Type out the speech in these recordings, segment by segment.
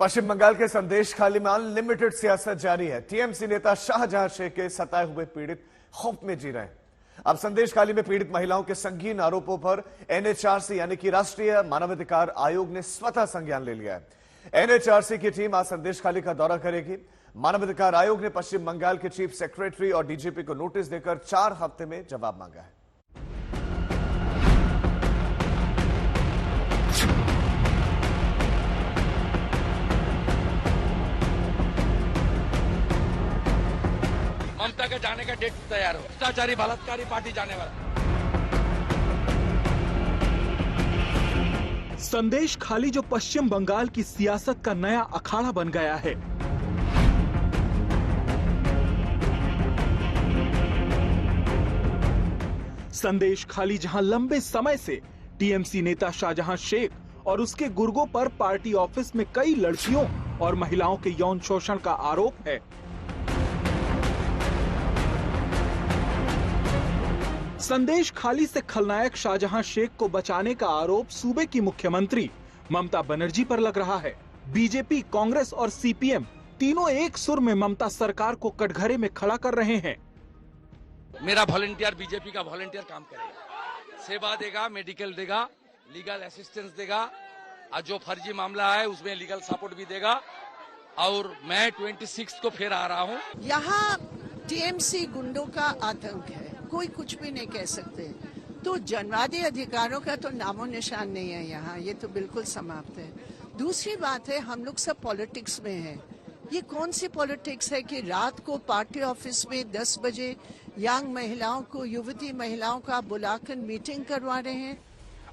पश्चिम बंगाल के संदेश खाली में अनलिमिटेड सियासत जारी है। टीएमसी नेता शाहजहां शेख के सताए हुए पीड़ित खौफ में जी रहे हैं। अब संदेश खाली में पीड़ित महिलाओं के संगीन आरोपों पर एनएचआरसी यानी कि राष्ट्रीय मानवाधिकार आयोग ने स्वतः संज्ञान ले लिया है। एनएचआरसी की टीम आज संदेश खाली का दौरा करेगी। मानवाधिकार आयोग ने पश्चिम बंगाल के चीफ सेक्रेटरी और डीजीपी को नोटिस देकर 4 हफ्ते में जवाब मांगा है। ममता के जाने का डेट तैयार हो, भ्रष्टाचारी बलात्कारी पार्टी जाने वाला। संदेश खाली जो पश्चिम बंगाल की सियासत का नया अखाड़ा बन गया है। संदेश खाली जहां लंबे समय से टीएमसी नेता शाहजहां शेख और उसके गुर्गों पर पार्टी ऑफिस में कई लड़कियों और महिलाओं के यौन शोषण का आरोप है। संदेश खाली से खलनायक शाहजहां शेख को बचाने का आरोप सूबे की मुख्यमंत्री ममता बनर्जी पर लग रहा है। बीजेपी, कांग्रेस और सीपीएम तीनों एक सुर में ममता सरकार को कटघरे में खड़ा कर रहे हैं। मेरा वॉलंटियर बीजेपी का वॉलंटियर काम करेगा, सेवा देगा, मेडिकल देगा, लीगल असिस्टेंस देगा, और जो फर्जी मामला है उसमें लीगल सपोर्ट भी देगा। और मैं 26 को फिर आ रहा हूँ। यहाँ टीएमसी गुंडों का आतंक है, कोई कुछ भी नहीं कह सकते। तो जनवादी अधिकारों का तो नामो निशान नहीं है यहाँ, ये तो बिल्कुल समाप्त है। दूसरी बात है, हम लोग सब पॉलिटिक्स में हैं। ये कौन सी पॉलिटिक्स है कि रात को पार्टी ऑफिस में 10 बजे यंग महिलाओं को, युवती महिलाओं का बुलाकर मीटिंग करवा रहे हैं।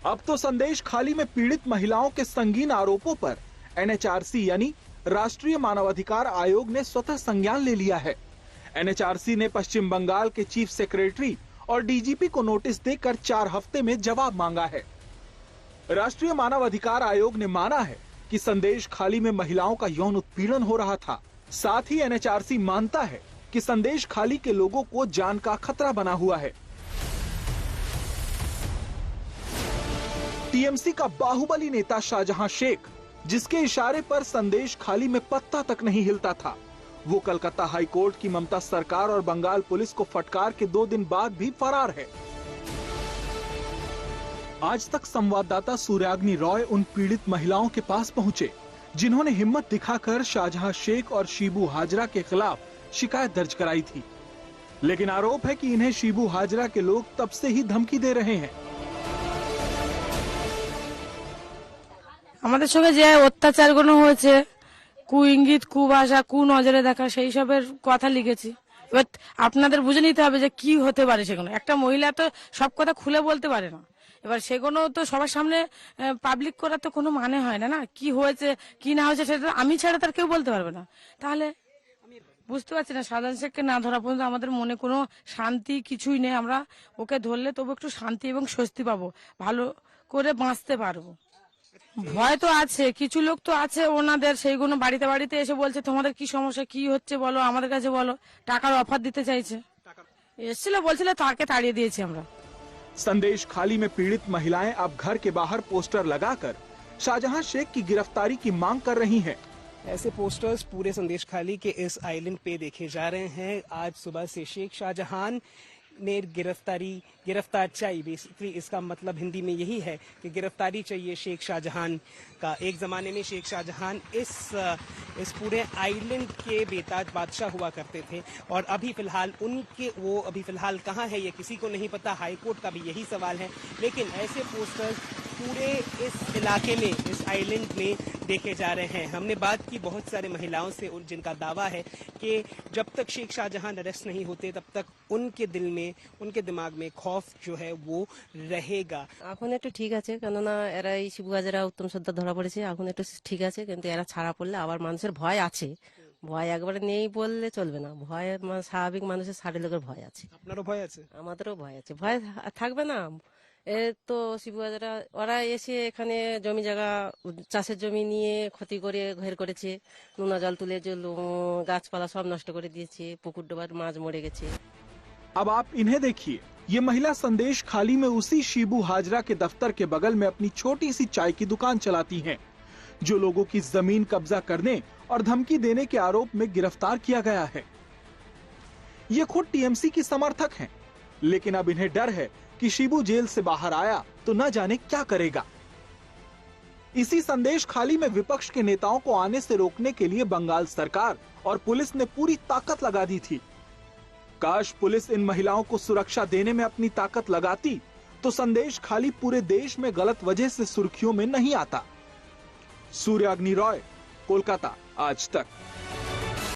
अब तो संदेश खाली में पीड़ित महिलाओं के संगीन आरोपों पर एनएचआरसी यानी राष्ट्रीय मानवाधिकार आयोग ने स्वतः संज्ञान ले लिया है। एनएचआरसी ने पश्चिम बंगाल के चीफ सेक्रेटरी और डीजीपी को नोटिस देकर 4 हफ्ते में जवाब मांगा है। राष्ट्रीय मानवाधिकार आयोग ने माना है कि संदेश खाली में महिलाओं का यौन उत्पीड़न हो रहा था। साथ ही एनएचआरसी मानता है कि संदेश खाली के लोगों को जान का खतरा बना हुआ है। टीएमसी का बाहुबली नेता शाहजहां शेख, जिसके इशारे पर संदेश खाली में पत्ता तक नहीं हिलता था, वो कलकत्ता हाई कोर्ट की ममता सरकार और बंगाल पुलिस को फटकार के 2 दिन बाद भी फरार है। आज तक संवाददाता सूर्याग्नि रॉय उन पीड़ित महिलाओं के पास पहुंचे जिन्होंने हिम्मत दिखाकर शाहजहां शेख और शिबू हाजरा के खिलाफ शिकायत दर्ज कराई थी। लेकिन आरोप है कि इन्हें शिबू हाजरा के लोग तब से ही धमकी दे रहे हैं। আমাদের সঙ্গে যে অত্যাচারগুলো হয়েছে, কুইঙ্গিত, কুভাষা, কুনজরে দেখা, সেই সবের কথা লিখেছি। এবার আপনাদের বুঝে নিতে হবে যে কি হতে পারে সেগুলো। একটা মহিলা তো সব কথা খুলে বলতে পারে না। এবার সেগুলো তো সবার সামনে পাবলিক করার তো কোনো মানে হয় না, না কি হয়েছে কি না হয়েছে সেটা আমি ছাড়া তার কেউ বলতে পারবে না। তাহলে বুঝতে পারছি না, শাহজাহান শেখকে না ধরা পর্যন্ত আমাদের মনে কোনো শান্তি কিছুই নেই। আমরা ওকে ধরলে তবু একটু শান্তি এবং স্বস্তি পাবো, ভালো করে বাঁচতে পারবো। ভয় তো আছে, কিছু লোক তো আছে ওনাদের, সেইগুলো বাড়িতে বাড়িতে এসে বলছে তোমাদের কি সমস্যা, কি হচ্ছে বলো, আমাদের কাছে বলো, টাকার অফার দিতে চাইছে। এসেছিল, বলছিল, তাকে তাড়িয়ে দিয়েছি আমরা। संदेश खाली में पीड़ित महिलाएं अब घर के बाहर पोस्टर लगाकर शाहजहां शेख की गिरफ्तारी की मांग कर रही हैं। ऐसे पोस्टर्स पूरे संदेश खाली के इस आइलैंड पे देखे जा रहे हैं। आज सुबह से शेख शाहजहां ने गिरफ्तार चाहिए। बेसिकली इसका मतलब हिंदी में यही है कि गिरफ्तारी चाहिए शेख शाहजहां का। एक जमाने में शेख शाहजहां इस पूरे आइलैंड के बेताज बादशाह हुआ करते थे और अभी फिलहाल कहाँ है ये किसी को नहीं पता। हाई कोर्ट का भी यही सवाल है। लेकिन ऐसे पोस्टर्स पूरे इस इलाके में, इस आइलैंड में देखे जा रहे हैं। हमने बात की बहुत सारे महिलाओं से जिनका दावा है कि जब तक शेख शाहजहां अरेस्ट नहीं होते तब तक उनके दिल में, उनके दिमाग में खौफ जो है वो रहेगा। এখন একটু ঠিক আছে, কেননা এরা এই শিবু হাজরা উত্তম সর্দার ধরা পড়েছে, এখন একটু ঠিক আছে, কিন্তু এরা ছাড়া পড়লে আবার মানুষের ভয় আছে। ভয় একবারে নেই বললে চলবে না। ভয় স্বাভাবিক মানুষের 60 লোকের ভয় আছে। আপনারও ভয় আছে? আমাদেরও ভয় আছে। ভয় থাকবে না? তো শিবু হাজরা ওরা এসে এখানে জমি জায়গা, চাষের জমি নিয়ে ক্ষতি করে ঘের করেছে, নোনা জল তুলে গাছপালা সব নষ্ট করে দিয়েছে, পুকুর ডোবার মাছ মরে গেছে। अब आप इन्हें देखिए, ये महिला संदेश खाली में उसी शिबू हाजरा के दफ्तर के बगल में अपनी छोटी सी चाय की दुकान चलाती हैं। जो लोगों की जमीन कब्जा करने और धमकी देने के आरोप में गिरफ्तार किया गया है। ये खुद टीएमसी की समर्थक हैं, लेकिन अब इन्हें डर है कि शिबू जेल से बाहर आया तो न जाने क्या करेगा। इसी संदेश खाली में विपक्ष के नेताओं को आने से रोकने के लिए बंगाल सरकार और पुलिस ने पूरी ताकत लगा दी थी। काश पुलिस इन महिलाओं को सुरक्षा देने में अपनी ताकत लगाती तो संदेश खाली पूरे देश में गलत वजह से सुर्खियों में नहीं आता। सूर्याग्नि रॉय, कोलकाता, आज तक।